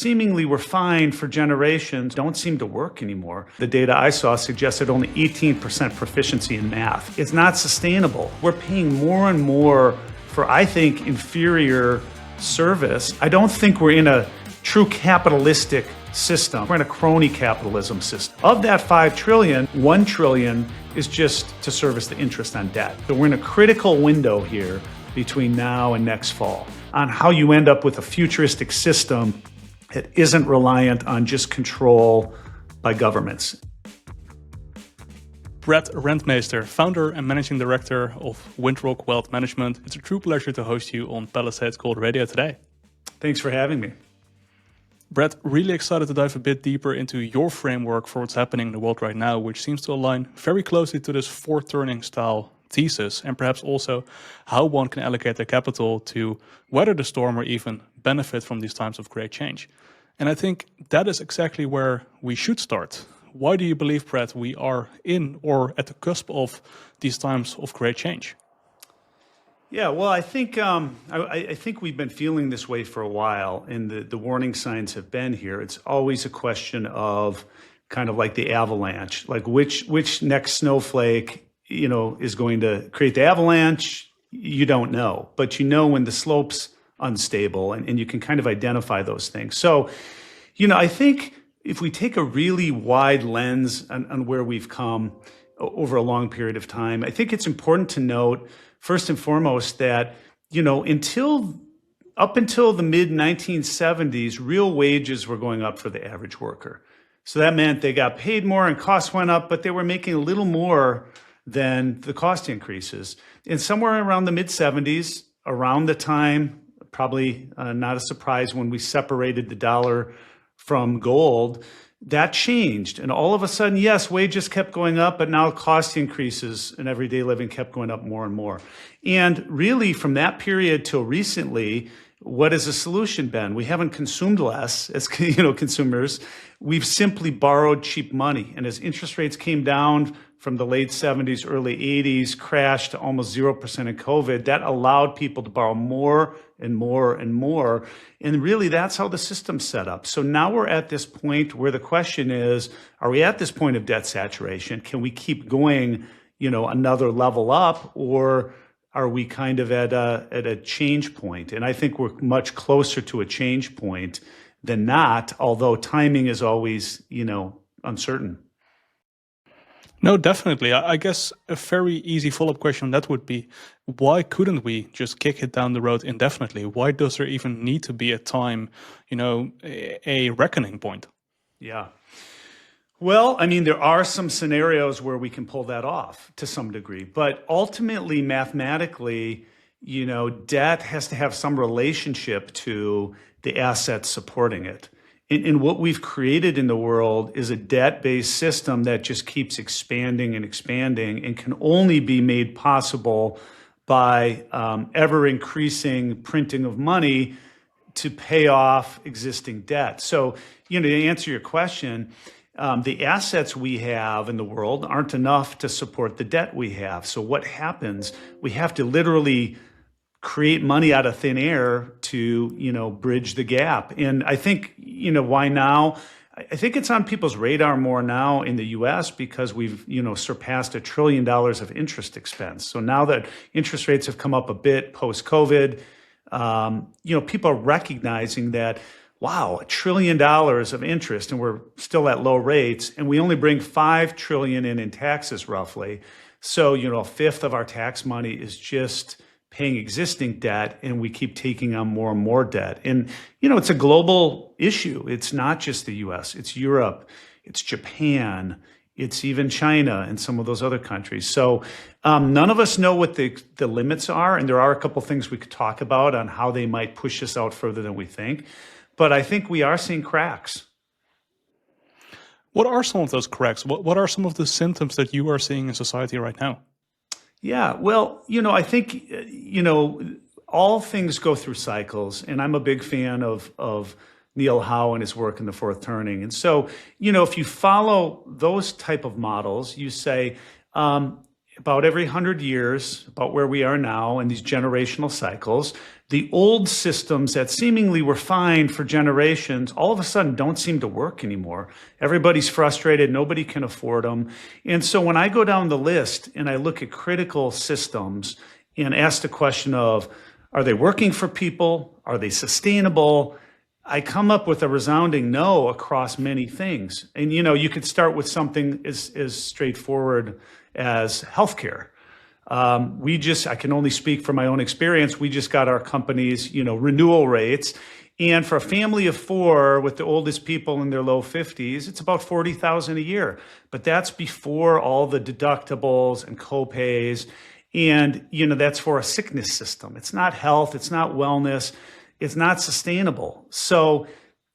seemingly were fine for generations don't seem to work anymore. The data I saw suggested only 18% proficiency in math. It's not sustainable. We're paying more and more for, I think, inferior service. I don't think we're in a true capitalistic system. We're in a crony capitalism system. Of that 5 trillion, 1 trillion is just to service the interest on debt. So we're in a critical window here between now and next fall on how you end up with a futuristic system that isn't reliant on just control by governments. Brett Rentmeester, founder and managing director of WindRock Wealth Management. It's a true pleasure to host you on Palisades Gold Radio today. Thanks for having me. Brett, really excited to dive a bit deeper into your framework for what's happening in the world right now, which seems to align very closely to this fourth-turning style thesis, and perhaps also how one can allocate their capital to weather the storm or even benefit from these times of great change. And I think that is exactly where we should start. Why do you believe, Brett, we are in or at the cusp of these times of great change? Yeah, well, I think we've been feeling this way for a while, and the warning signs have been here. It's always a question of kind of like the avalanche, like which next snowflake, is going to create the avalanche. You don't know, but when the slope's unstable, and you can kind of identify those things. So, I think if we take a really wide lens on where we've come over a long period of time, I think it's important to note, first and foremost, that, up until the mid 1970s, real wages were going up for the average worker. So that meant they got paid more and costs went up, but they were making a little more than the cost increases. And somewhere around the mid 70s, around the time, probably not a surprise when we separated the dollar from gold, that changed. And all of a sudden, yes, wages kept going up, but now cost increases in everyday living kept going up more and more. And really from that period till recently, what has the solution been? We haven't consumed less as consumers. We've simply borrowed cheap money. And as interest rates came down from the late 70s, early 80s, crashed to almost 0% in COVID, that allowed people to borrow more and more and more. And really, that's how the system's set up. So now we're at this point where the question is, are we at this point of debt saturation? Can we keep going, another level up, or are we kind of at a change point? And I think we're much closer to a change point than not, although timing is always, uncertain. No, definitely. I guess a very easy follow-up question on that would be, why couldn't we just kick it down the road indefinitely? Why does there even need to be a time, a reckoning point? Yeah. Well, there are some scenarios where we can pull that off to some degree, but ultimately, mathematically, debt has to have some relationship to the assets supporting it. And what we've created in the world is a debt-based system that just keeps expanding and expanding and can only be made possible by ever-increasing printing of money to pay off existing debt. So, to answer your question, the assets we have in the world aren't enough to support the debt we have. So what happens? We have to literally create money out of thin air to, bridge the gap. And I think, why now? I think it's on people's radar more now in the US because we've, surpassed $1 trillion of interest expense. So now that interest rates have come up a bit post-COVID, people are recognizing that, wow, $1 trillion of interest, and we're still at low rates, and we only bring $5 trillion in taxes roughly. So, a fifth of our tax money is just paying existing debt, and we keep taking on more and more debt. And, it's a global issue. It's not just the US, it's Europe, it's Japan, it's even China and some of those other countries. So none of us know what the limits are, and there are a couple things we could talk about on how they might push us out further than we think. But I think we are seeing cracks. What are some of those cracks? What are some of the symptoms that you are seeing in society right now? Yeah, well, I think, all things go through cycles, and I'm a big fan of Neil Howe and his work in the fourth turning. And so, if you follow those type of models, you say, about every 100 years, about where we are now in these generational cycles, the old systems that seemingly were fine for generations, all of a sudden don't seem to work anymore. Everybody's frustrated, nobody can afford them. And so when I go down the list and I look at critical systems and ask the question of, are they working for people? Are they sustainable? I come up with a resounding no across many things. And, you could start with something as straightforward as healthcare. I can only speak from my own experience. We just got our company's, renewal rates. And for a family of 4 with the oldest people in their low 50s, it's about $40,000 a year. But that's before all the deductibles and copays. And, that's for a sickness system. It's not health. It's not wellness. It's not sustainable. So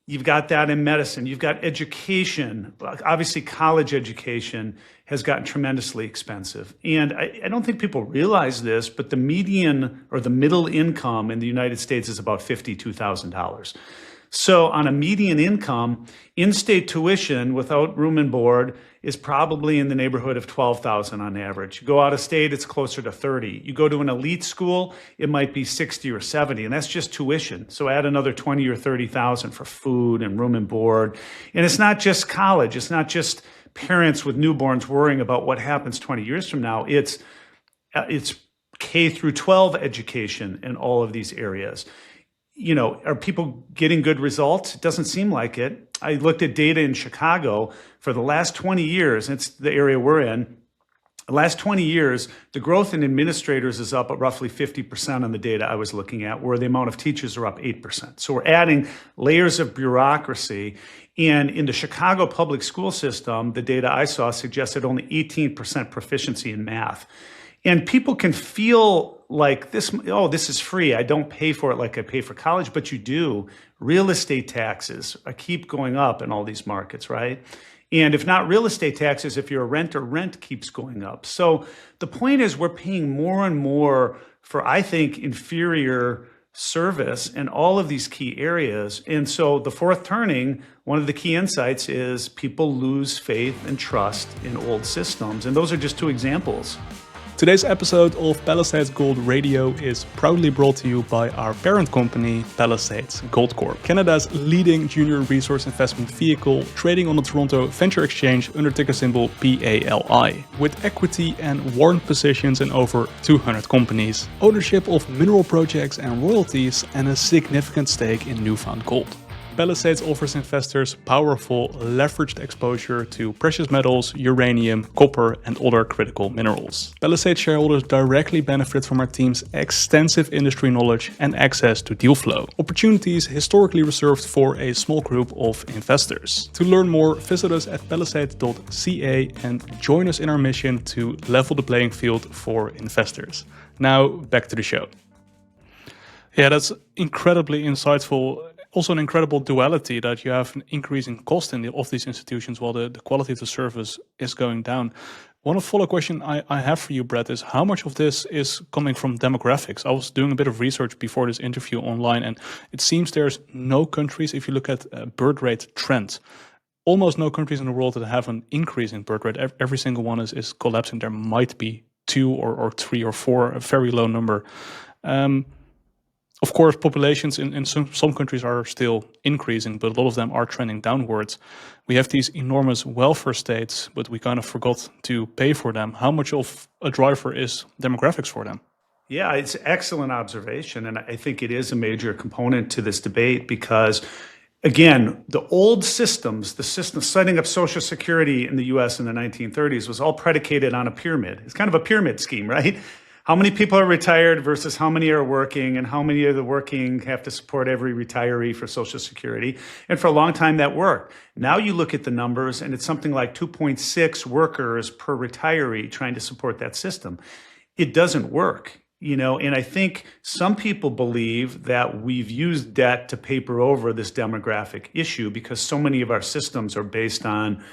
you've got that in medicine. You've got education. Obviously, college education has gotten tremendously expensive. And I don't think people realize this, but the median or the middle income in the United States is about $52,000. So on a median income, in-state tuition without room and board is probably in the neighborhood of $12,000 on average. You go out of state, it's closer to $30,000. You go to an elite school, it might be $60,000 or $70,000, and that's just tuition. So add another $20,000 or $30,000 for food and room and board. And it's not just college. It's not just parents with newborns worrying about what happens 20 years from now. It's K through 12 education in all of these areas. Are people getting good results? It doesn't seem like it. I looked at data in Chicago for the last 20 years. It's the area we're in. The last 20 years, the growth in administrators is up at roughly 50% on the data I was looking at, where the amount of teachers are up 8%. So we're adding layers of bureaucracy. And in the Chicago public school system, the data I saw suggested only 18% proficiency in math. And people can feel like this is free. I don't pay for it like I pay for college, but you do. Real estate taxes keep going up in all these markets, right? And if not real estate taxes, if you're a renter, rent keeps going up. So the point is we're paying more and more for, I think, inferior service in all of these key areas. And so the fourth turning, one of the key insights is people lose faith and trust in old systems. And those are just 2 examples. Today's episode of Palisades Gold Radio is proudly brought to you by our parent company, Palisades Goldcorp, Canada's leading junior resource investment vehicle, trading on the Toronto Venture Exchange under ticker symbol PALI, with equity and warrant positions in over 200 companies, ownership of mineral projects and royalties, and a significant stake in newfound gold. Palisades offers investors powerful, leveraged exposure to precious metals, uranium, copper, and other critical minerals. Palisades shareholders directly benefit from our team's extensive industry knowledge and access to deal flow, opportunities historically reserved for a small group of investors. To learn more, visit us at palisades.ca and join us in our mission to level the playing field for investors. Now, back to the show. Yeah, that's incredibly insightful. Also an incredible duality that you have an increasing cost of these institutions while the quality of the service is going down. One follow-up question I have for you, Brett, is how much of this is coming from demographics? I was doing a bit of research before this interview online, and it seems there's no countries, if you look at birth rate trends, almost no countries in the world that have an increase in birth rate. Every single one is collapsing. There might be 2 or 3 or 4, a very low number. Of course, populations in some countries are still increasing, but a lot of them are trending downwards. We have these enormous welfare states, but we kind of forgot to pay for them. How much of a driver is demographics for them? Yeah, it's an excellent observation. And I think it is a major component to this debate because, again, the old systems, the system setting up Social Security in the US in the 1930s was all predicated on a pyramid. It's kind of a pyramid scheme, right? How many people are retired versus how many are working, and how many of the working have to support every retiree for Social Security. And for a long time that worked. Now you look at the numbers and it's something like 2.6 workers per retiree trying to support that system. It doesn't work, and I think some people believe that we've used debt to paper over this demographic issue because so many of our systems are based on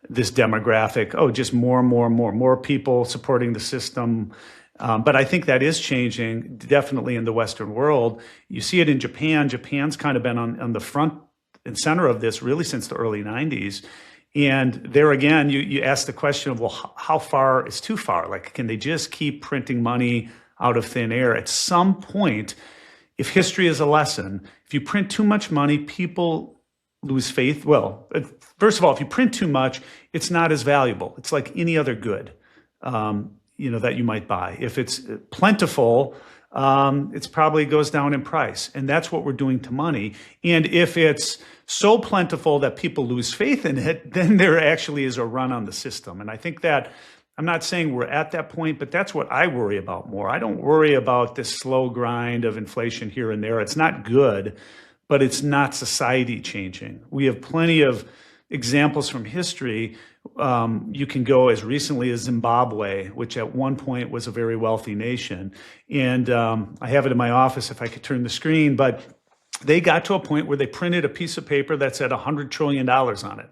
this demographic, just more people supporting the system. But I think that is changing, definitely in the Western world. You see it in Japan. Japan's kind of been on the front and center of this really since the early 90s. And there again, you ask the question of, well, how far is too far? Like, can they just keep printing money out of thin air? At some point, if history is a lesson, if you print too much money, people lose faith. Well, first of all, if you print too much, it's not as valuable. It's like any other good, that you might buy. If it's plentiful, it's probably goes down in price. And that's what we're doing to money. And if it's so plentiful that people lose faith in it, then there actually is a run on the system. And I think that, I'm not saying we're at that point, but that's what I worry about more. I don't worry about this slow grind of inflation here and there. It's not good, but it's not society changing. We have plenty of examples from history. You can go as recently as Zimbabwe, which at one point was a very wealthy nation. And I have it in my office if I could turn the screen, but they got to a point where they printed a piece of paper that said $100 trillion on it.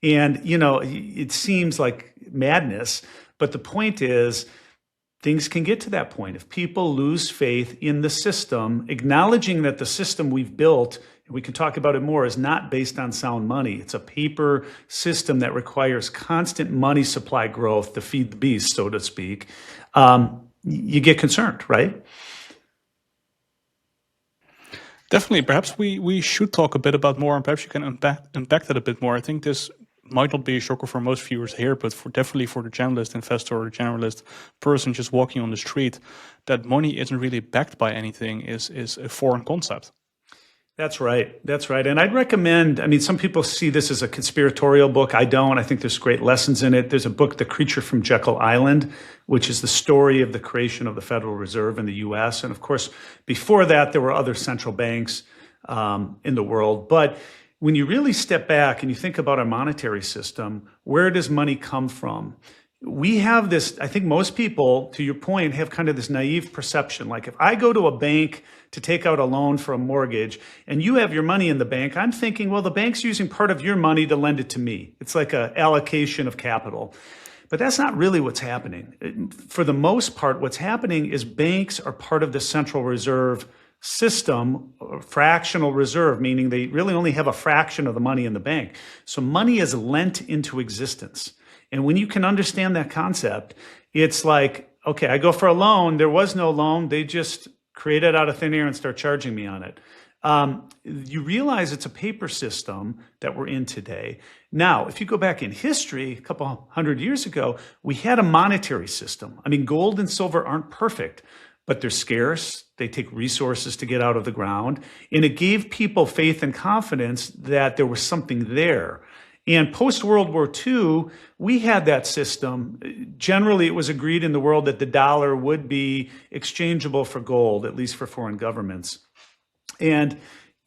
And, it seems like madness, but the point is things can get to that point. If people lose faith in the system, acknowledging that the system we've built, and we can talk about it more, is not based on sound money. It's a paper system that requires constant money supply growth to feed the beast, so to speak. You get concerned, right? Definitely. Perhaps we should talk a bit about more, and perhaps you can unpack that a bit more. I think this might not be a shocker for most viewers here, but definitely for the generalist investor or the generalist person just walking on the street, that money isn't really backed by anything is a foreign concept. That's right. That's right. And I'd recommend, some people see this as a conspiratorial book. I don't. I think there's great lessons in it. There's a book, The Creature from Jekyll Island, which is the story of the creation of the Federal Reserve in the US. And of course, before that, there were other central banks in the world. But when you really step back and you think about our monetary system, where does money come from? We have this, I think most people, to your point, have kind of this naive perception. Like if I go to a bank to take out a loan for a mortgage and you have your money in the bank, I'm thinking, well, the bank's using part of your money to lend it to me. It's like an allocation of capital. But that's not really what's happening. For the most part, what's happening is banks are part of the central reserve system, or fractional reserve, meaning they really only have a fraction of the money in the bank. So money is lent into existence. And when you can understand that concept, it's like, okay, I go for a loan. There was no loan. They just created out of thin air and start charging me on it. You realize it's a paper system that we're in today. Now, if you go back in history, a couple hundred years ago, we had a monetary system. Gold and silver aren't perfect, but they're scarce. They take resources to get out of the ground. And it gave people faith and confidence that there was something there. And post-World War II, we had that system. Generally, it was agreed in the world that the dollar would be exchangeable for gold, at least for foreign governments. And,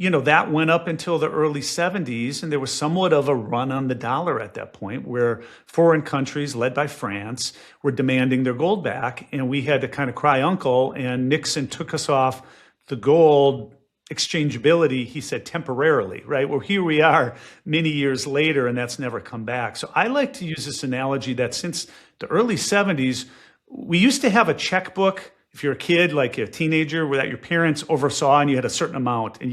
that went up until the early 70s, and there was somewhat of a run on the dollar at that point where foreign countries, led by France, were demanding their gold back. And we had to kind of cry uncle, and Nixon took us off the gold exchangeability, he said, temporarily, right? Well, here we are many years later, and that's never come back. So I like to use this analogy that since the early 70s, we used to have a checkbook. If you're a kid, like a teenager, where that your parents oversaw and you had a certain amount and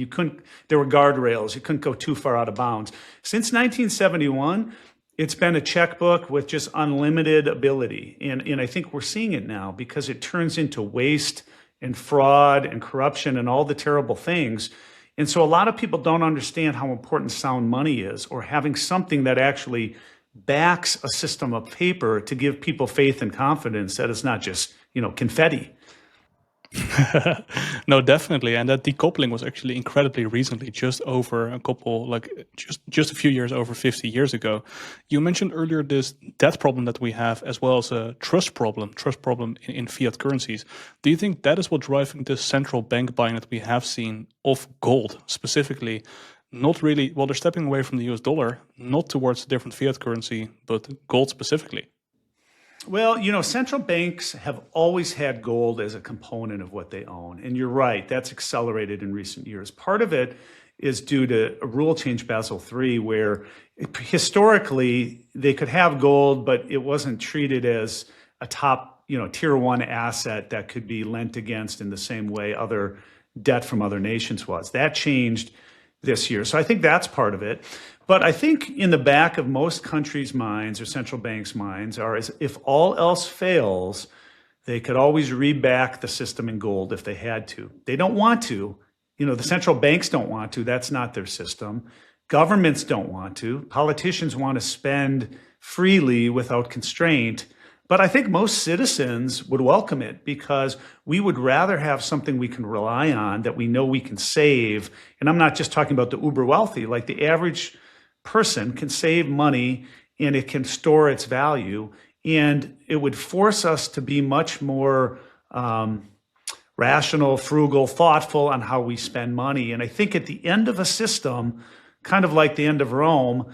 there were guardrails, you couldn't go too far out of bounds. Since 1971, it's been a checkbook with just unlimited ability. And I think we're seeing it now because it turns into waste and fraud and corruption and all the terrible things. And so a lot of people don't understand how important sound money is, or having something that actually backs a system of paper to give people faith and confidence that it's not just, confetti. No, definitely. And that decoupling was actually incredibly recently, just over a couple, just a few years, over 50 years ago. You mentioned earlier this debt problem that we have, as well as a trust problem in fiat currencies. Do you think that is what driving this central bank buying that we have seen of gold specifically? Not really, well, they're stepping away from the US dollar, not towards a different fiat currency, but gold specifically. Well, central banks have always had gold as a component of what they own. And you're right, that's accelerated in recent years. Part of it is due to a rule change, Basel III, where historically they could have gold, but it wasn't treated as a top, tier one asset that could be lent against in the same way other debt from other nations was. That changed this year. So I think that's part of it. But I think in the back of most countries' minds or central banks' minds are is if all else fails, they could always reback the system in gold if they had to. They don't want to. The central banks don't want to. That's not their system. Governments don't want to. Politicians want to spend freely without constraint. But I think most citizens would welcome it because we would rather have something we can rely on that we know we can save. And I'm not just talking about the uber wealthy, like the average person can save money and it can store its value. And it would force us to be much more rational, frugal, thoughtful on how we spend money. And I think at the end of a system, kind of like the end of Rome,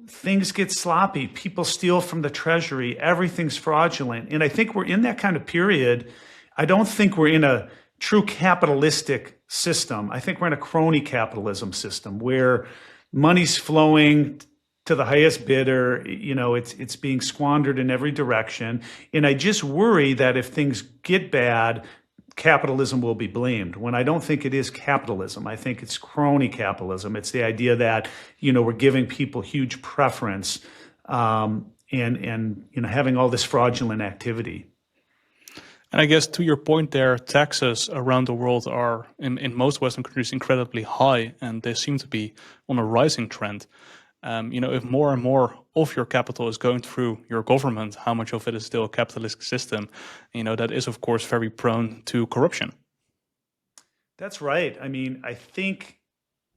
things get sloppy. People steal from the treasury. Everything's fraudulent. And I think we're in that kind of period. I don't think we're in a true capitalistic system. I think we're in a crony capitalism system where money's flowing to the highest bidder. It's being squandered in every direction. And I just worry that if things get bad, capitalism will be blamed, when I don't think it is capitalism. I think it's crony capitalism. It's the idea that, we're giving people huge preference and having all this fraudulent activity. And I guess to your point there, taxes around the world are, in most Western countries, incredibly high, and they seem to be on a rising trend. If more and more of your capital is going through your government, how much of it is still a capitalist system? That is, of course, very prone to corruption. That's right. I think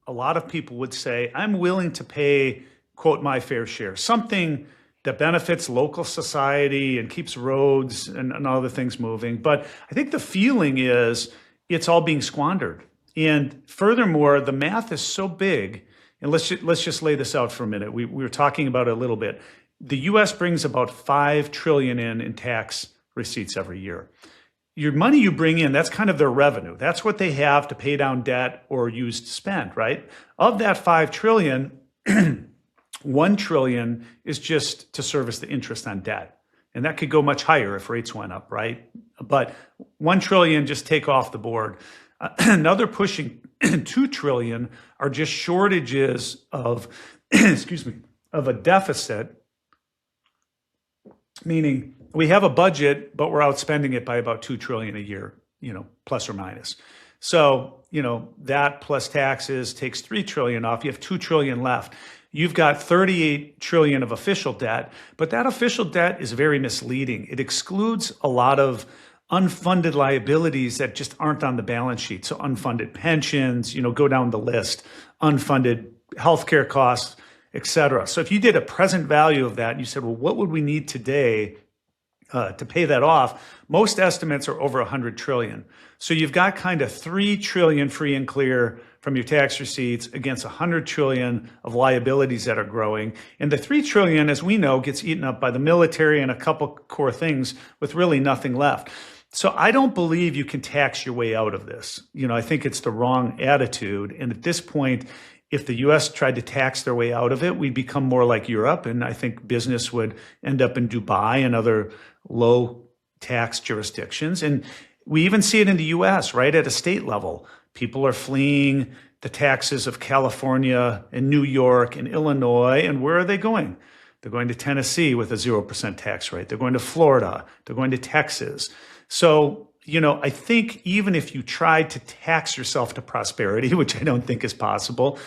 a lot of people would say, I'm willing to pay, quote, my fair share, something that benefits local society and keeps roads and other things moving. But I think the feeling is it's all being squandered. And furthermore, the math is so big. And let's just lay this out for a minute. We were talking about it a little bit. The U.S. brings about $5 trillion in tax receipts every year. Your money you bring in, that's kind of their revenue. That's what they have to pay down debt or use to spend, right? Of that $5 trillion, $1 trillion is just to service the interest on debt. And that could go much higher if rates went up, right? But $1 trillion, just take off the board. Another pushing $2 trillion are just shortages of, of a deficit, meaning we have a budget, but we're outspending it by about $2 trillion a year, plus or minus. So, that plus taxes takes $3 trillion off. You have $2 trillion left. You've got $38 trillion of official debt, but that official debt is very misleading. It excludes a lot of unfunded liabilities that just aren't on the balance sheet. So unfunded pensions, go down the list, unfunded healthcare costs, et cetera. So if you did a present value of that and you said, well, what would we need today to pay that off? Most estimates are over 100 trillion. So you've got kind of 3 trillion free and clear from your tax receipts against 100 trillion of liabilities that are growing. And the 3 trillion, as we know, gets eaten up by the military and a couple core things with really nothing left. So I don't believe you can tax your way out of this. I think it's the wrong attitude. And at this point, if the U.S. tried to tax their way out of it, we'd become more like Europe. And I think business would end up in Dubai and other low tax jurisdictions. And we even see it in the U.S., right? At a state level, people are fleeing the taxes of California and New York and Illinois. And where are they going? They're going to Tennessee with a 0% tax rate. They're going to Florida. They're going to Texas. So, I think even if you tried to tax yourself to prosperity, which I don't think is possible,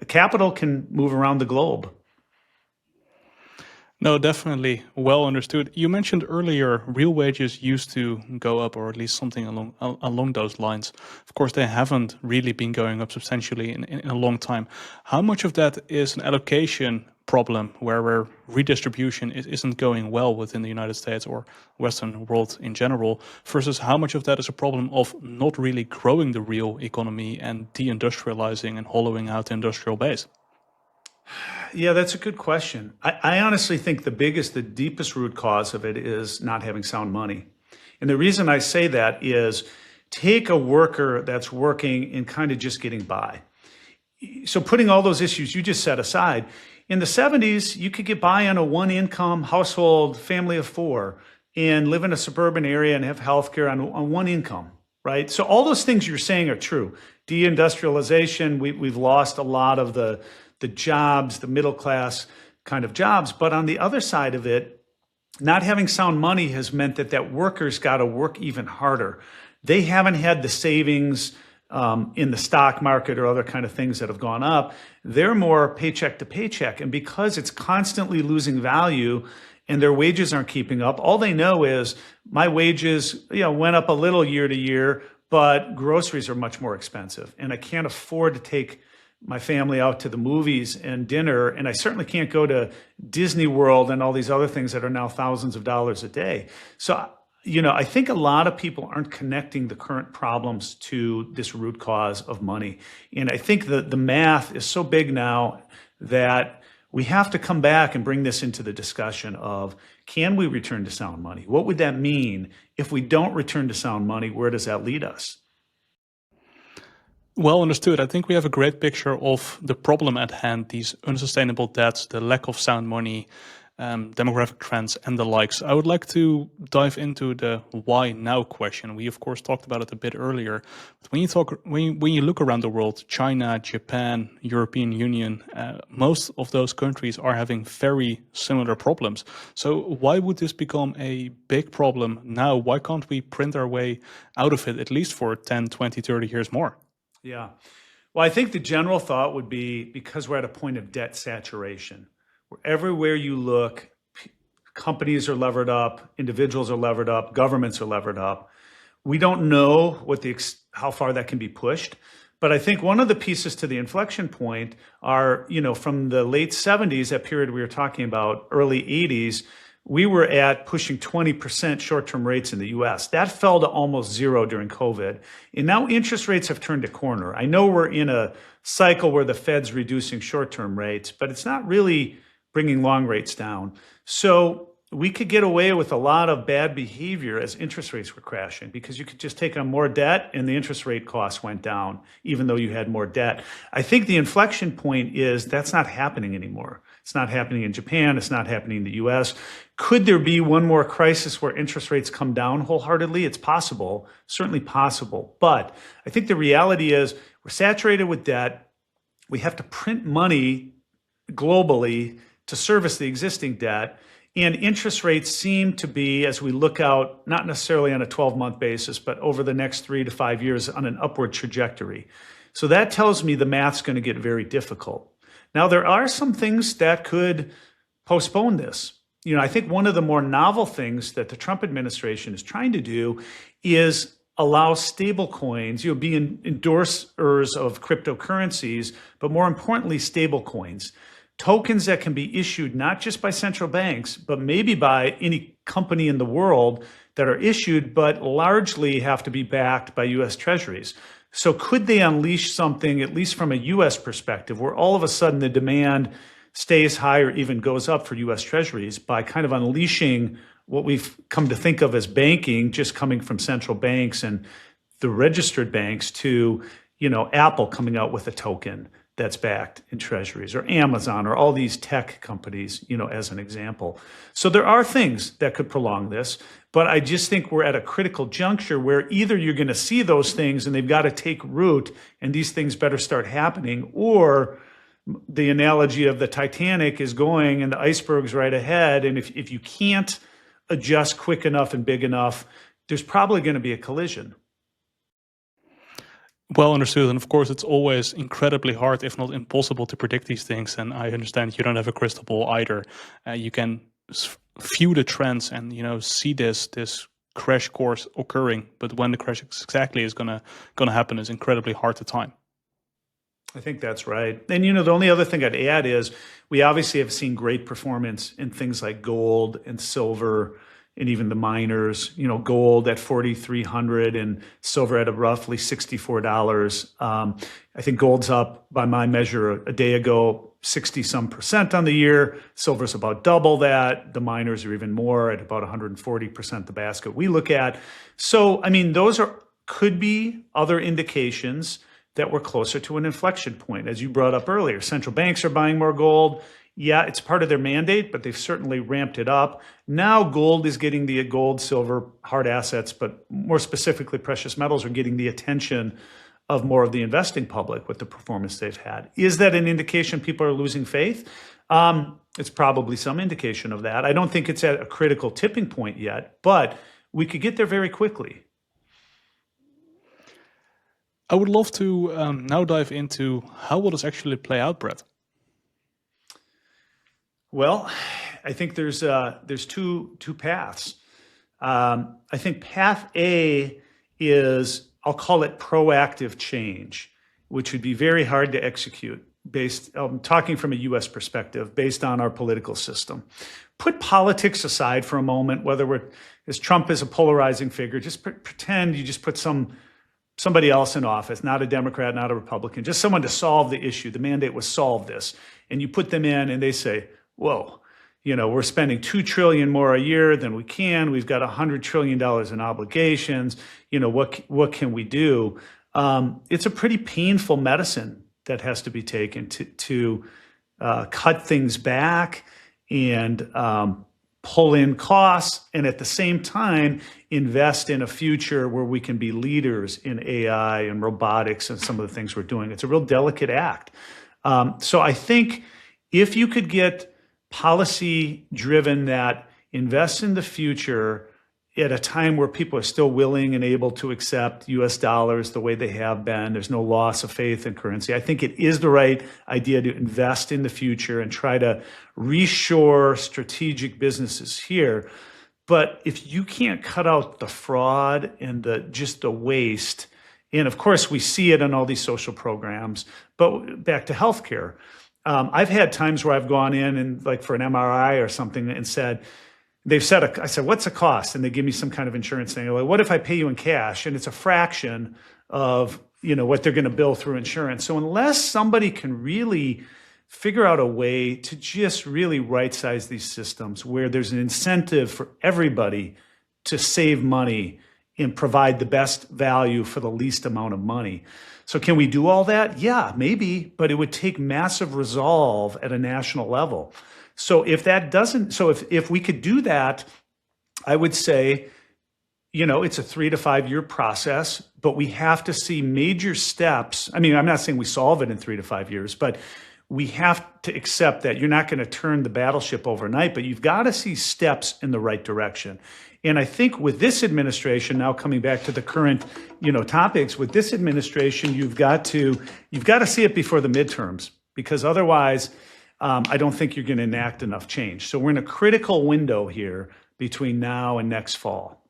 capital can move around the globe. No, definitely well understood. You mentioned earlier real wages used to go up, or at least something along those lines. Of course, they haven't really been going up substantially in a long time. How much of that is an allocation problem where redistribution isn't going well within the United States or Western world in general, versus how much of that is a problem of not really growing the real economy and deindustrializing and hollowing out the industrial base? Yeah, that's a good question. I honestly think the deepest root cause of it is not having sound money. And the reason I say that is take a worker that's working and kind of just getting by. So putting all those issues you just set aside, in the 70s, you could get by on a one-income household, family of 4, and live in a suburban area and have healthcare on one income, right? So all those things you're saying are true. Deindustrialization, we've lost a lot of the jobs, the middle class kind of jobs. But on the other side of it, not having sound money has meant that workers got to work even harder. They haven't had the savings in the stock market or other kind of things that have gone up. They're more paycheck to paycheck. And because it's constantly losing value and their wages aren't keeping up, all they know is my wages, went up a little year to year, but groceries are much more expensive. And I can't afford to take my family out to the movies and dinner. And I certainly can't go to Disney World and all these other things that are now thousands of dollars a day. So, I think a lot of people aren't connecting the current problems to this root cause of money. And I think that the math is so big now that we have to come back and bring this into the discussion of, can we return to sound money? What would that mean? If we don't return to sound money, where does that lead us? Well understood. I think we have a great picture of the problem at hand, these unsustainable debts, the lack of sound money, demographic trends and the likes. I would like to dive into the why now question. We of course talked about it a bit earlier, but when you look around the world, China, Japan, European Union, most of those countries are having very similar problems. So why would this become a big problem now? Why can't we print our way out of it at least for 10, 20, 30 years more? Yeah. Well, I think the general thought would be because we're at a point of debt saturation, where everywhere you look, companies are levered up, individuals are levered up, governments are levered up. We don't know how far that can be pushed. But I think one of the pieces to the inflection point are, from the late 70s, that period we were talking about, early 80s, we were at pushing 20% short-term rates in the US. That fell to almost zero during COVID. And now interest rates have turned a corner. I know we're in a cycle where the Fed's reducing short-term rates, but it's not really bringing long rates down. So we could get away with a lot of bad behavior as interest rates were crashing, because you could just take on more debt and the interest rate costs went down, even though you had more debt. I think the inflection point is that's not happening anymore. It's not happening in Japan. It's not happening in the US. Could there be one more crisis where interest rates come down wholeheartedly? It's possible, certainly possible. But I think the reality is we're saturated with debt. We have to print money globally to service the existing debt. And interest rates seem to be, as we look out, not necessarily on a 12-month basis, but over the next 3 to 5 years, on an upward trajectory. So that tells me the math's going to get very difficult. Now, there are some things that could postpone this. I think one of the more novel things that the Trump administration is trying to do is allow stable coins, be endorsers of cryptocurrencies, but more importantly, stable coins. Tokens that can be issued not just by central banks, but maybe by any company in the world that are issued, but largely have to be backed by US treasuries. So could they unleash something, at least from a US perspective, where all of a sudden the demand stays high or even goes up for US treasuries by kind of unleashing what we've come to think of as banking, just coming from central banks and the registered banks, to, Apple coming out with a token that's backed in treasuries, or Amazon, or all these tech companies, as an example. So there are things that could prolong this, but I just think we're at a critical juncture where either you're going to see those things and they've got to take root and these things better start happening, or the analogy of the Titanic is going and the iceberg's right ahead. And if you can't adjust quick enough and big enough, there's probably going to be a collision. Well understood. And of course, it's always incredibly hard, if not impossible, to predict these things. And I understand you don't have a crystal ball either. You can view the trends and, see this crash course occurring. But when the crash exactly is gonna happen is incredibly hard to time. I think that's right. And, the only other thing I'd add is we obviously have seen great performance in things like gold and silver, and even the miners, gold at 4,300 and silver at roughly $64. I think gold's up, by my measure, a day ago, 60-some% on the year. Silver's about double that. The miners are even more, at about 140% the basket we look at. So, those could be other indications that we're closer to an inflection point. As you brought up earlier, central banks are buying more gold. Yeah, it's part of their mandate, but they've certainly ramped it up. Now gold is getting the gold, silver, hard assets, but more specifically precious metals are getting the attention of more of the investing public with the performance they've had. Is that an indication people are losing faith? It's probably some indication of that. I don't think it's at a critical tipping point yet, but we could get there very quickly. I would love to now dive into how will this actually play out, Brett? Well, I think there's two paths. I think path A is, I'll call it proactive change, which would be very hard to execute talking from a US perspective, based on our political system. Put politics aside for a moment, as Trump is a polarizing figure, just pretend you just put somebody else in office, not a Democrat, not a Republican, just someone to solve the issue. The mandate was solve this. And you put them in and they say, whoa, we're spending $2 trillion more a year than we can. We've got $100 trillion in obligations. What can we do? It's a pretty painful medicine that has to be taken to cut things back and pull in costs, and at the same time invest in a future where we can be leaders in AI and robotics and some of the things we're doing. It's a real delicate act. So I think if you could get policy driven that invests in the future at a time where people are still willing and able to accept US dollars the way they have been, there's no loss of faith in currency. I think it is the right idea to invest in the future and try to reshore strategic businesses here. But if you can't cut out the fraud and just the waste, and of course we see it in all these social programs, but back to healthcare. I've had times where I've gone in and like for an MRI or something and said, I said, what's the cost? And they give me some kind of insurance thing. They're like, what if I pay you in cash? And it's a fraction of, what they're going to bill through insurance. So unless somebody can really figure out a way to just really right-size these systems where there's an incentive for everybody to save money and provide the best value for the least amount of money. So can we do all that? Yeah, maybe, but it would take massive resolve at a national level. So if we could do that, I would say, it's a 3 to 5 year process, but we have to see major steps. I mean, I'm not saying we solve it in 3 to 5 years, but we have to accept that you're not going to turn the battleship overnight, but you've got to see steps in the right direction. And I think with this administration, now coming back to the current, topics, with this administration, you've got to see it before the midterms, because otherwise, I don't think you're going to enact enough change. So we're in a critical window here between now and next fall.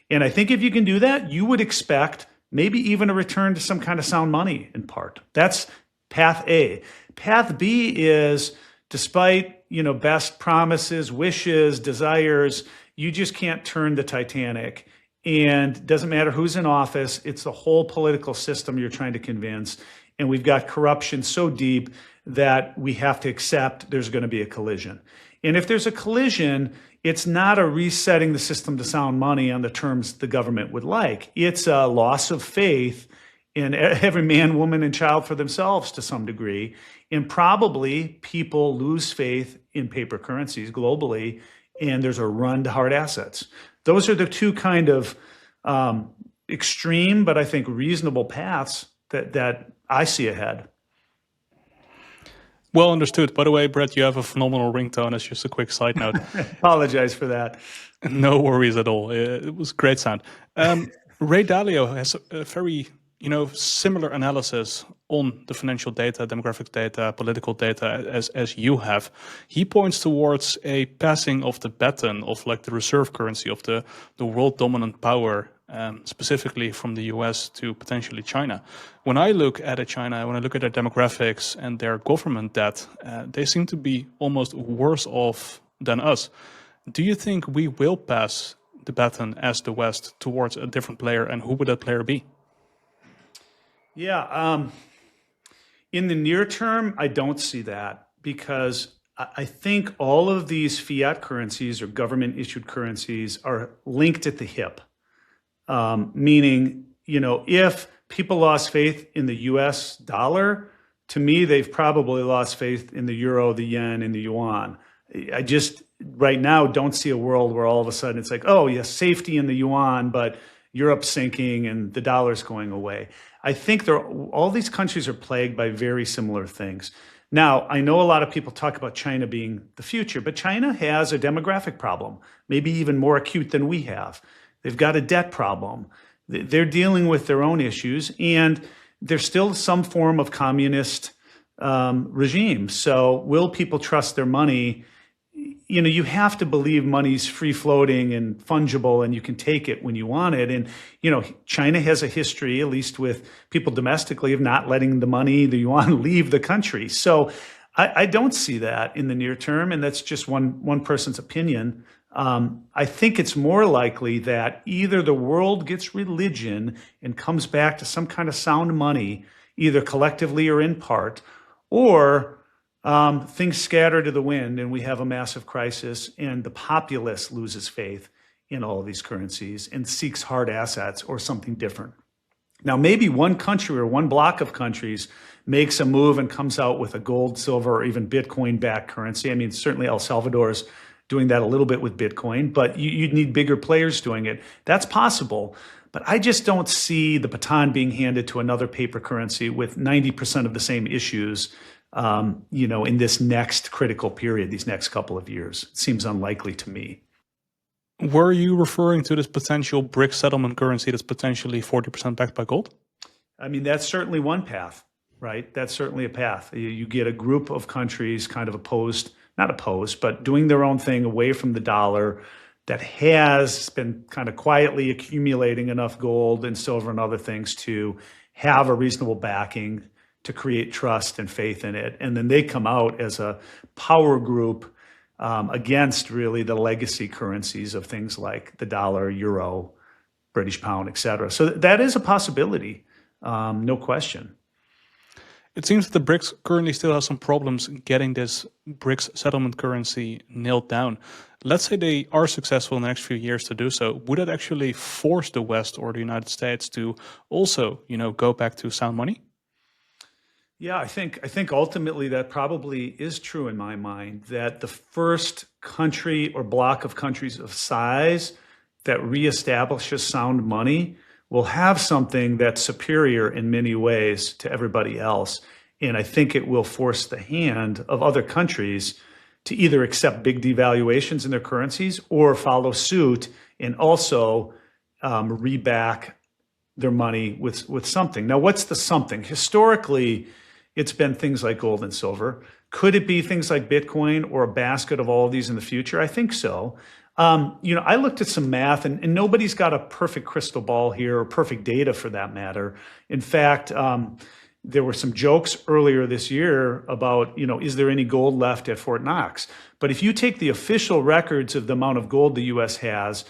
And I think if you can do that, you would expect maybe even a return to some kind of sound money in part. That's path A. Path B is, despite, best promises, wishes, desires, you just can't turn the Titanic. And it doesn't matter who's in office. It's the whole political system you're trying to convince. And we've got corruption so deep that we have to accept there's going to be a collision. And if there's a collision, it's not a resetting the system to sound money on the terms the government would like. It's a loss of faith in every man, woman, and child for themselves to some degree. And probably people lose faith in paper currencies globally, and there's a run to hard assets. Those are the two kind of extreme, but I think reasonable paths that I see ahead. Well understood. By the way, Brett, you have a phenomenal ringtone, as just a quick side note. Apologize for that. No worries at all. It was great sound. Ray Dalio has a very, similar analysis on the financial data, demographic data, political data as you have. He points towards a passing of the baton of like the reserve currency of the world dominant power, specifically from the US to potentially China. When I look at China, when I look at their demographics and their government debt, they seem to be almost worse off than us. Do you think we will pass the baton as the West towards a different player, and who would that player be? Yeah, in the near term, I don't see that, because I think all of these fiat currencies or government issued currencies are linked at the hip. Meaning, if people lost faith in the US dollar, to me, they've probably lost faith in the euro, the yen, and the yuan. I just right now don't see a world where all of a sudden it's like, oh, yes, safety in the yuan, but Europe's sinking and the dollar's going away. I think all these countries are plagued by very similar things. Now, I know a lot of people talk about China being the future, but China has a demographic problem, maybe even more acute than we have. They've got a debt problem. They're dealing with their own issues, and there's still some form of communist regime. So will people trust their money? You know, you have to believe money's free floating and fungible and you can take it when you want it. And, you know, China has a history, at least with people domestically, of not letting the money, the yuan, leave the country. So I don't see that in the near term. And that's just one person's opinion. I think it's more likely that either the world gets religion and comes back to some kind of sound money, either collectively or in part, or things scatter to the wind and we have a massive crisis and the populace loses faith in all of these currencies and seeks hard assets or something different. Now, maybe one country or one block of countries makes a move and comes out with a gold, silver, or even Bitcoin-backed currency. I mean, certainly El Salvador's doing that a little bit with Bitcoin, but you'd need bigger players doing it. That's possible. But I just don't see the baton being handed to another paper currency with 90% of the same issues in this next critical period, these next couple of years. It seems unlikely to me. Were you referring to this potential BRIC settlement currency that's potentially 40% backed by gold? I mean, that's certainly one path, right? That's certainly a path. You get a group of countries kind of not opposed, but doing their own thing away from the dollar that has been kind of quietly accumulating enough gold and silver and other things to have a reasonable backing to create trust and faith in it. And then they come out as a power group against really the legacy currencies of things like the dollar, euro, British pound, et cetera. So that is a possibility, no question. It seems that the BRICS currently still have some problems getting this BRICS settlement currency nailed down. Let's say they are successful in the next few years to do so. Would it actually force the West or the United States to also, go back to sound money? Yeah, I think ultimately that probably is true in my mind, that the first country or block of countries of size that reestablishes sound money will have something that's superior in many ways to everybody else. And I think it will force the hand of other countries to either accept big devaluations in their currencies or follow suit and also reback their money with something. Now, what's the something? Historically, it's been things like gold and silver. Could it be things like Bitcoin or a basket of all of these in the future? I think so. I looked at some math and nobody's got a perfect crystal ball here or perfect data for that matter. In fact, there were some jokes earlier this year about, is there any gold left at Fort Knox? But if you take the official records of the amount of gold the U.S. has,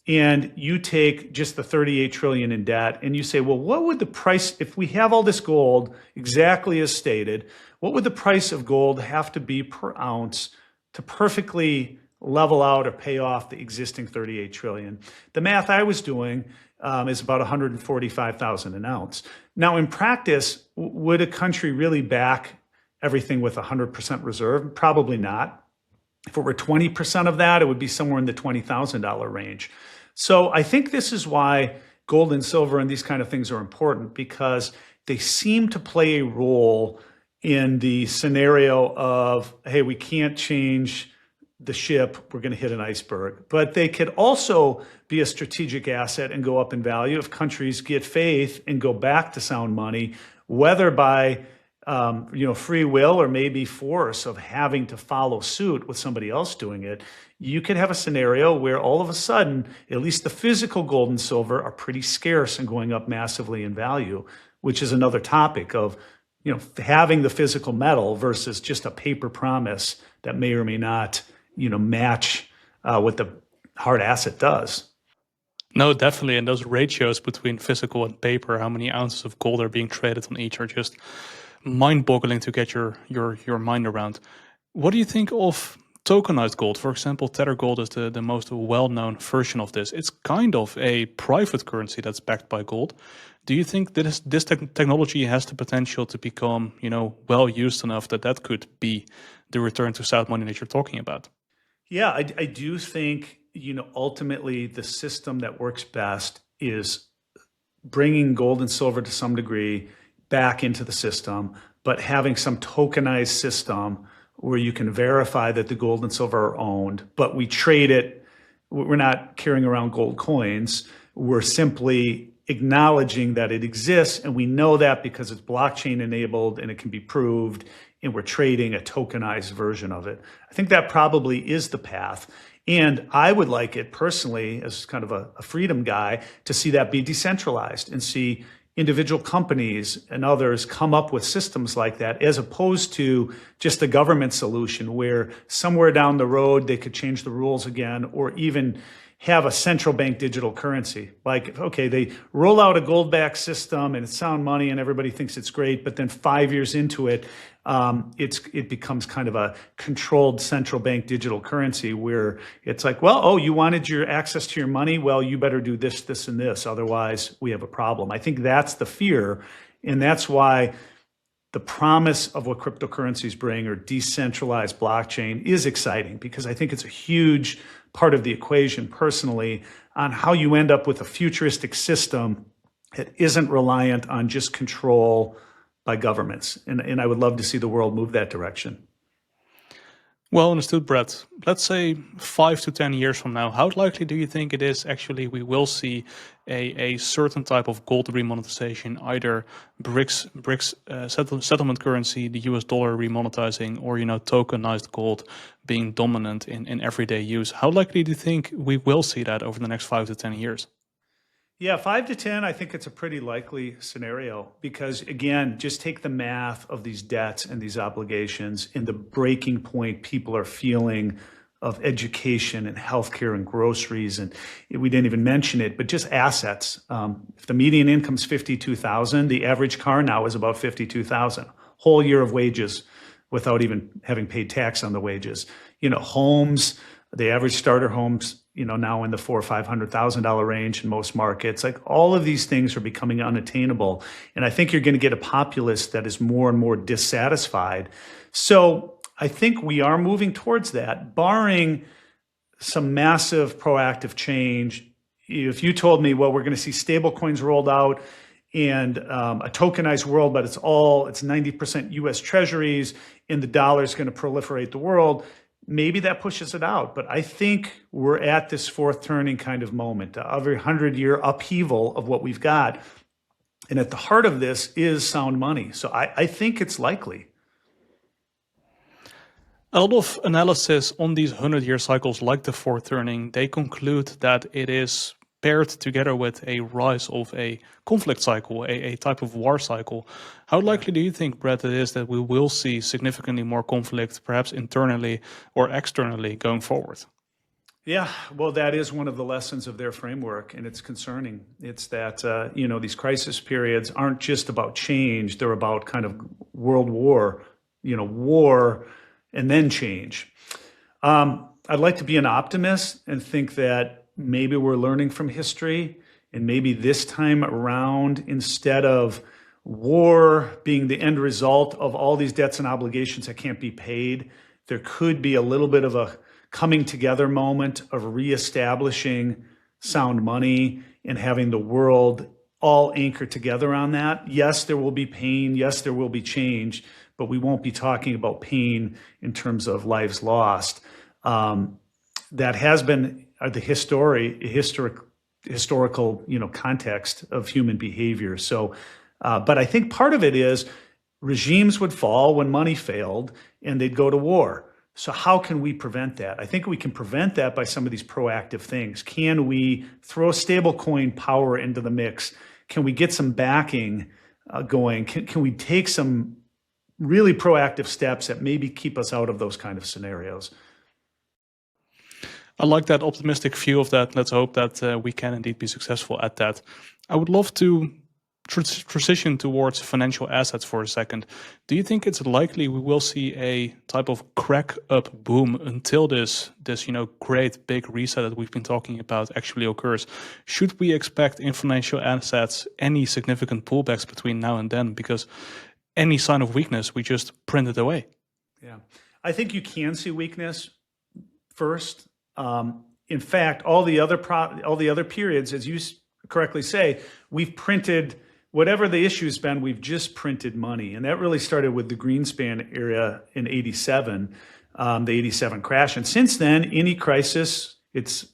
and you take just the 38 trillion in debt and you say, well, what would the price, if we have all this gold exactly as stated, what would the price of gold have to be per ounce to perfectly level out or pay off the existing 38 trillion? The math I was doing is about 145,000 an ounce. Now, in practice, would a country really back everything with 100% reserve? Probably not. If it were 20% of that, it would be somewhere in the $20,000 range. So I think this is why gold and silver and these kind of things are important, because they seem to play a role in the scenario of, hey, we can't change the ship, we're going to hit an iceberg. But they could also be a strategic asset and go up in value if countries get faith and go back to sound money, whether by free will or maybe force of having to follow suit with somebody else doing it. You could have a scenario where all of a sudden, at least the physical gold and silver are pretty scarce and going up massively in value, which is another topic of, having the physical metal versus just a paper promise that may or may not, match what the hard asset does. No, definitely. And those ratios between physical and paper, how many ounces of gold are being traded on each, are just mind-boggling to get your mind around. What do you think of tokenized gold, for example, Tether Gold is the most well-known version of this. It's kind of a private currency that's backed by gold. Do you think that this technology has the potential to become, well used enough that that could be the return to sound money that you're talking about? Yeah, I do think, ultimately the system that works best is bringing gold and silver to some degree back into the system, but having some tokenized system where you can verify that the gold and silver are owned, but we trade it. We're not carrying around gold coins. We're simply acknowledging that it exists, and we know that because it's blockchain enabled and it can be proved, and we're trading a tokenized version of it. I think that probably is the path. And I would like it personally, as kind of a freedom guy, to see that be decentralized and see individual companies and others come up with systems like that, as opposed to just a government solution where somewhere down the road they could change the rules again, or even have a central bank digital currency. Like, okay, they roll out a gold-backed system and it's sound money and everybody thinks it's great, but then 5 years into it, it becomes kind of a controlled central bank digital currency where it's like, well, oh, you wanted your access to your money? Well, you better do this, this, and this. Otherwise, we have a problem. I think that's the fear. And that's why the promise of what cryptocurrencies bring, or decentralized blockchain, is exciting, because I think it's a huge part of the equation personally on how you end up with a futuristic system that isn't reliant on just control by governments. And I would love to see the world move that direction. Well understood, Brett. Let's say 5 to 10 years from now, how likely do you think it is actually we will see a certain type of gold remonetization, either BRICS settlement currency, the US dollar remonetizing, or tokenized gold being dominant in everyday use? How likely do you think we will see that over the next 5 to 10 years? Yeah, 5 to 10, I think it's a pretty likely scenario, because again, just take the math of these debts and these obligations and the breaking point people are feeling of education and healthcare and groceries. And we didn't even mention it, but just assets. If the median income is $52,000, the average car now is about $52,000. Whole year of wages without even having paid tax on the wages. Homes, the average starter homes, now in the $400,000 or $500,000 range in most markets. Like, all of these things are becoming unattainable. And I think you're going to get a populace that is more and more dissatisfied. So I think we are moving towards that, barring some massive proactive change. If you told me, well, we're going to see stable coins rolled out and a tokenized world, but it's 90% US treasuries and the dollar is going to proliferate the world, maybe that pushes it out. But I think we're at this fourth turning kind of moment, every 100-year upheaval of what we've got. And at the heart of this is sound money. So I think it's likely. A lot of analysis on these 100-year cycles, like the fourth turning, they conclude that it is paired together with a rise of a conflict cycle, a type of war cycle. How likely do you think, Brett, it is that we will see significantly more conflict, perhaps internally or externally, going forward? Yeah, well, that is one of the lessons of their framework, and it's concerning. It's that, these crisis periods aren't just about change. They're about kind of world war, war and then change. I'd like to be an optimist and think that maybe we're learning from history, and maybe this time around, instead of war being the end result of all these debts and obligations that can't be paid, there could be a little bit of a coming together moment of reestablishing sound money and having the world all anchored together on that. Yes, there will be pain. Yes, there will be change, but we won't be talking about pain in terms of lives lost. That has been the historical context of human behavior. So, but I think part of it is regimes would fall when money failed and they'd go to war. So how can we prevent that? I think we can prevent that by some of these proactive things. Can we throw stablecoin power into the mix? Can we get some backing going? Can we take some really proactive steps that maybe keep us out of those kind of scenarios? I like that optimistic view of that. Let's hope that we can indeed be successful at that. I would love to transition towards financial assets for a second. Do you think it's likely we will see a type of crack up boom until this great big reset that we've been talking about actually occurs? Should we expect in financial assets any significant pullbacks between now and then? Because any sign of weakness, we just print it away. Yeah, I think you can see weakness first. In fact, all the other periods, as you correctly say, we've printed. Whatever the issue's been, we've just printed money. And that really started with the Greenspan era in 87, the 87 crash. And since then, any crisis, it's,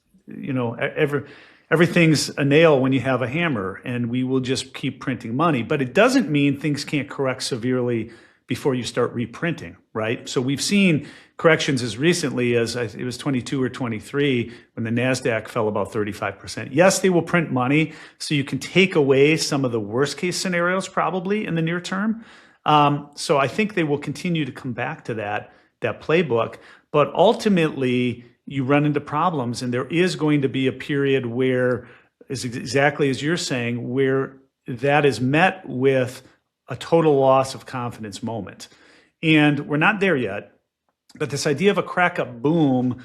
everything's a nail when you have a hammer, and we will just keep printing money. But it doesn't mean things can't correct severely before you start reprinting, right? So we've seen corrections as recently as it was 22 or 23 when the NASDAQ fell about 35%. Yes, they will print money, so you can take away some of the worst case scenarios probably in the near term. So I think they will continue to come back to that playbook. But ultimately, you run into problems, and there is going to be a period where, is exactly as you're saying, where that is met with a total loss of confidence moment. And we're not there yet, but this idea of a crack up boom,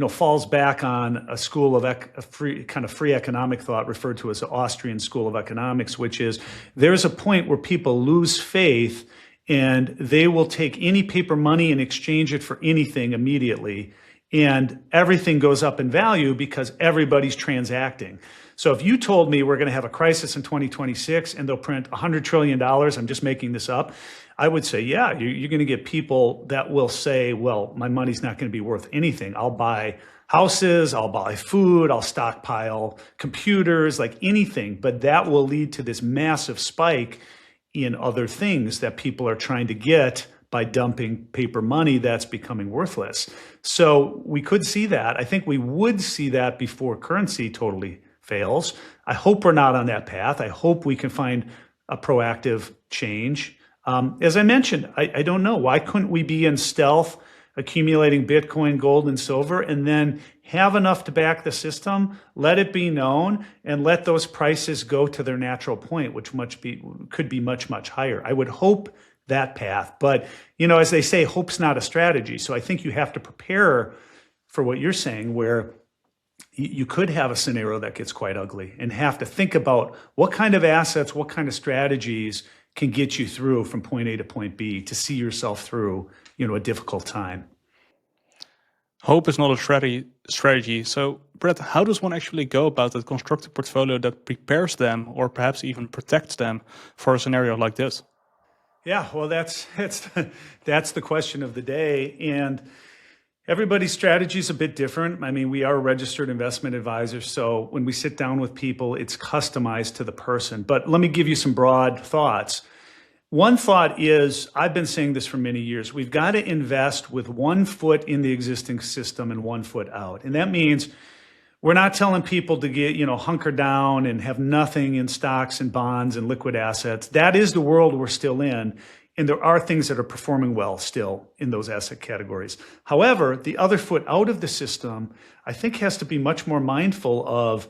falls back on a school of free economic thought referred to as the Austrian School of Economics, which is there's a point where people lose faith and they will take any paper money and exchange it for anything immediately. And everything goes up in value because everybody's transacting. So if you told me we're going to have a crisis in 2026 and they'll print $100 trillion, I'm just making this up, I would say, yeah, you're going to get people that will say, well, my money's not going to be worth anything. I'll buy houses, I'll buy food, I'll stockpile computers, like anything. But that will lead to this massive spike in other things that people are trying to get by dumping paper money that's becoming worthless. So we could see that. I think we would see that before currency totally fails. I hope we're not on that path. I hope we can find a proactive change. As I mentioned, I don't know. Why couldn't we be in stealth, accumulating Bitcoin, gold, and silver, and then have enough to back the system, let it be known, and let those prices go to their natural point, which could be much, much higher. I would hope that path. But, as they say, hope's not a strategy. So I think you have to prepare for what you're saying, where you could have a scenario that gets quite ugly and have to think about what kind of assets, what kind of strategies can get you through from point A to point B to see yourself through, a difficult time. Hope is not a strategy. So, Brett, how does one actually go about that constructive portfolio that prepares them or perhaps even protects them for a scenario like this? Yeah, well, that's the question of the day. And everybody's strategy is a bit different. I mean, we are registered investment advisors, so when we sit down with people, it's customized to the person. But let me give you some broad thoughts. One thought is, I've been saying this for many years, we've got to invest with 1 foot in the existing system and 1 foot out. And that means we're not telling people to get, hunker down and have nothing in stocks and bonds and liquid assets. That is the world we're still in. And there are things that are performing well still in those asset categories. However, the other foot out of the system, I think, has to be much more mindful of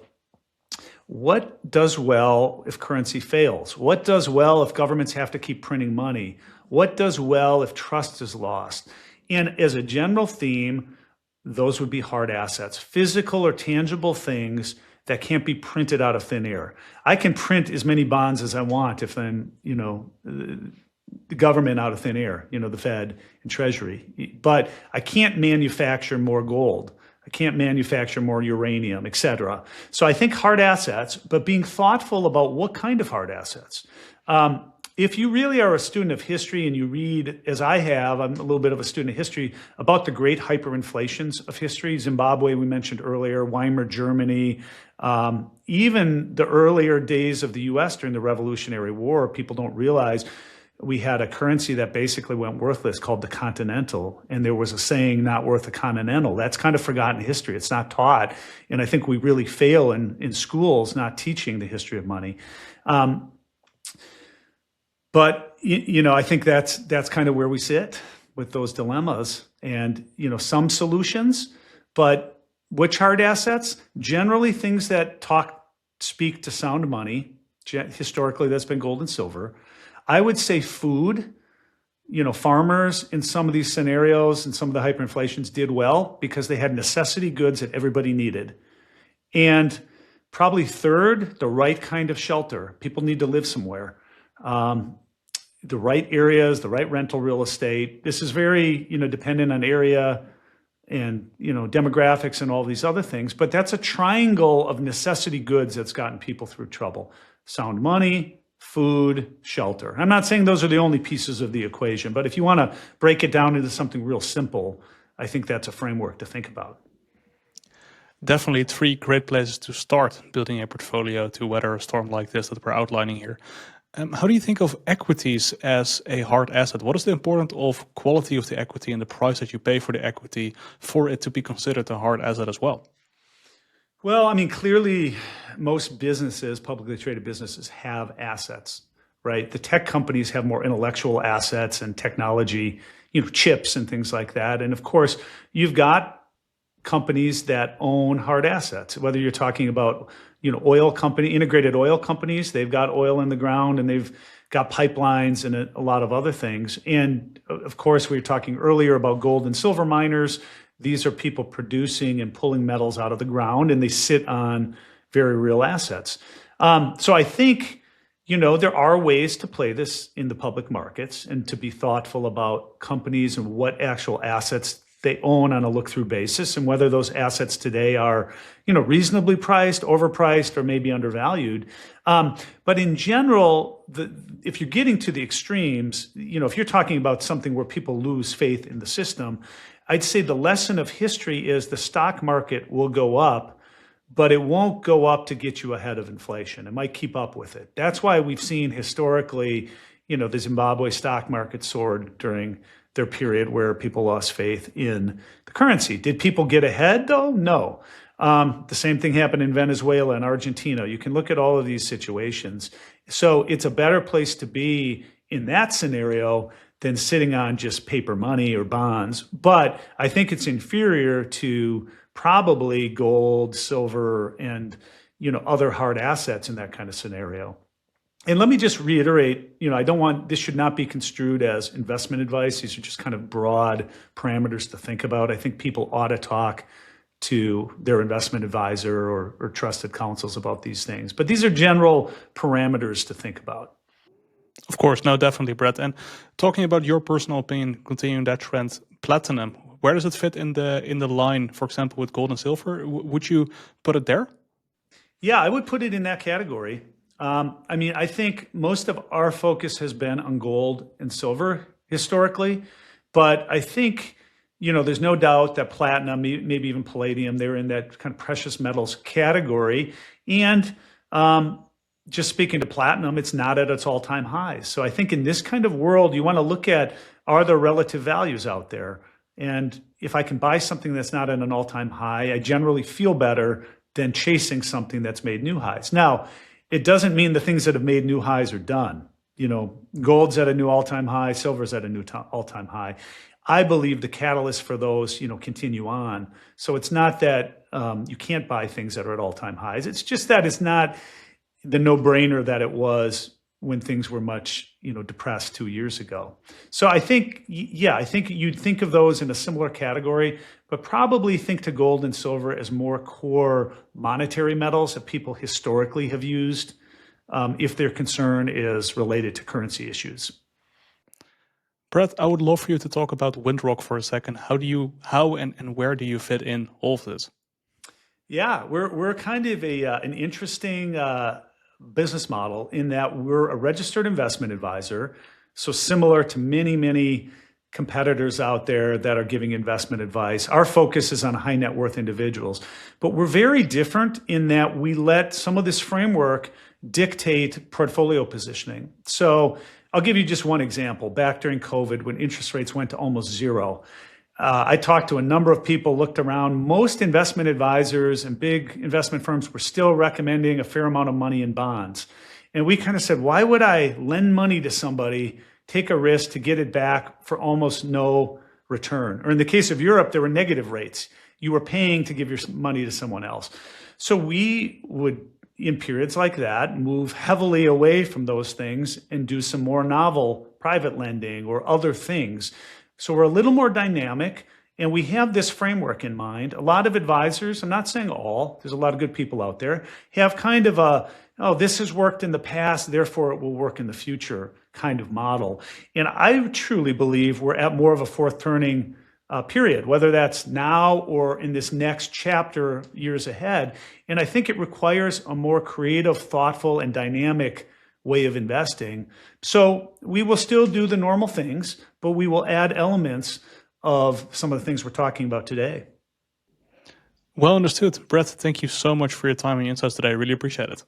what does well if currency fails? What does well if governments have to keep printing money? What does well if trust is lost? And as a general theme, those would be hard assets, physical or tangible things that can't be printed out of thin air. I can print as many bonds as I want if I'm, the government out of thin air, the Fed and Treasury. But I can't manufacture more gold. I can't manufacture more uranium, et cetera. So I think hard assets, but being thoughtful about what kind of hard assets. If you really are a student of history and you read, as I have, I'm a little bit of a student of history, about the great hyperinflations of history, Zimbabwe we mentioned earlier, Weimar Germany, even the earlier days of the US during the Revolutionary War, people don't realize we had a currency that basically went worthless called the Continental. And there was a saying, not worth a continental. That's kind of forgotten history. It's not taught. And I think we really fail in schools not teaching the history of money. But, I think that's kind of where we sit with those dilemmas and, some solutions, but which hard assets? Generally things that speak to sound money, Historically, that's been gold and silver. I would say food. Farmers in some of these scenarios and some of the hyperinflations did well because they had necessity goods that everybody needed. And probably third, the right kind of shelter. People need to live somewhere. The right areas, the right rental real estate. This is very, dependent on area and, demographics and all these other things. But that's a triangle of necessity goods that's gotten people through trouble. Sound money, food, shelter. I'm not saying those are the only pieces of the equation, but if you want to break it down into something real simple, I think that's a framework to think about. Definitely three great places to start building a portfolio to weather a storm like this that we're outlining here. How do you think of equities as a hard asset? What is the importance of quality of the equity and the price that you pay for the equity for it to be considered a hard asset as well? Well, clearly most businesses, publicly traded businesses, have assets, right? The tech companies have more intellectual assets and technology, chips and things like that. And of course, you've got companies that own hard assets, whether you're talking about, integrated oil companies, they've got oil in the ground and they've got pipelines and a lot of other things. And of course, we were talking earlier about gold and silver miners. These are people producing and pulling metals out of the ground, and they sit on very real assets. So I think, there are ways to play this in the public markets and to be thoughtful about companies and what actual assets they own on a look-through basis and whether those assets today are, reasonably priced, overpriced, or maybe undervalued. But in general, if you're getting to the extremes, if you're talking about something where people lose faith in the system, I'd say the lesson of history is the stock market will go up, but it won't go up to get you ahead of inflation. It might keep up with it. That's why we've seen historically, the Zimbabwe stock market soared during their period where people lost faith in the currency. Did people get ahead though? No. The same thing happened in Venezuela and Argentina. You can look at all of these situations. So it's a better place to be in that scenario than sitting on just paper money or bonds. But I think it's inferior to probably gold, silver, and other hard assets in that kind of scenario. And let me just reiterate, this should not be construed as investment advice. These are just kind of broad parameters to think about. I think people ought to talk to their investment advisor or trusted counsels about these things. But these are general parameters to think about. Of course, no, definitely, Brett. And talking about your personal opinion, continuing that trend, platinum, where does it fit in the line, for example, with gold and silver? Would you put it there? Yeah, I would put it in that category. I think most of our focus has been on gold and silver historically, but I think, there's no doubt that platinum, maybe even palladium, they're in that kind of precious metals category. And just speaking to platinum, it's not at its all-time highs. So I think in this kind of world, you want to look at, are there relative values out there? And if I can buy something that's not at an all-time high, I generally feel better than chasing something that's made new highs. Now, it doesn't mean the things that have made new highs are done. Gold's at a new all-time high, silver's at a new all-time high. I believe the catalysts for those, continue on. So it's not that you can't buy things that are at all-time highs. It's just that it's not the no-brainer that it was when things were much, depressed 2 years ago. So I think you'd think of those in a similar category, but probably think to gold and silver as more core monetary metals that people historically have used if their concern is related to currency issues. Brett, I would love for you to talk about WindRock for a second. How and where do you fit in all of this? Yeah, we're kind of an interesting business model in that we're a registered investment advisor. So similar to many competitors out there that are giving investment advice, our focus is on high net worth individuals. But we're very different in that we let some of this framework dictate portfolio positioning. So I'll give you just one example. Back during COVID, when interest rates went to almost zero, I talked to a number of people, looked around. Most investment advisors and big investment firms were still recommending a fair amount of money in bonds. And we kind of said, why would I lend money to somebody, take a risk to get it back for almost no return? Or in the case of Europe, there were negative rates. You were paying to give your money to someone else. So we would in periods like that, move heavily away from those things and do some more novel private lending or other things. So we're a little more dynamic, and we have this framework in mind. A lot of advisors, I'm not saying all, there's a lot of good people out there, have kind of a, oh, this has worked in the past, therefore it will work in the future kind of model. And I truly believe we're at more of a fourth turning period, whether that's now or in this next chapter years ahead. And I think it requires a more creative, thoughtful, and dynamic way of investing. So we will still do the normal things, but we will add elements of some of the things we're talking about today. Well understood. Brett, thank you so much for your time and insights today. I really appreciate it.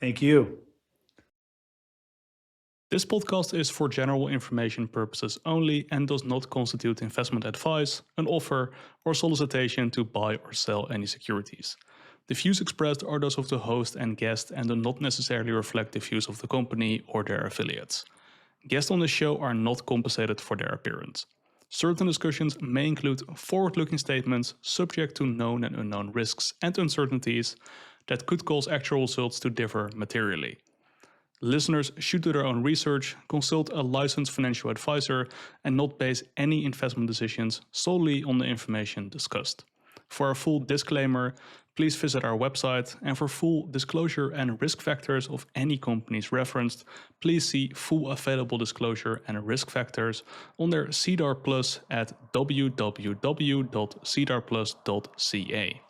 Thank you. This podcast is for general information purposes only and does not constitute investment advice, an offer, or solicitation to buy or sell any securities. The views expressed are those of the host and guest and do not necessarily reflect the views of the company or their affiliates. Guests on the show are not compensated for their appearance. Certain discussions may include forward-looking statements subject to known and unknown risks and uncertainties that could cause actual results to differ materially. Listeners should do their own research, consult a licensed financial advisor, and not base any investment decisions solely on the information discussed. For a full disclaimer, please visit our website, and for full disclosure and risk factors of any companies referenced, please see full available disclosure and risk factors on their CEDAR Plus at www.cedarplus.ca.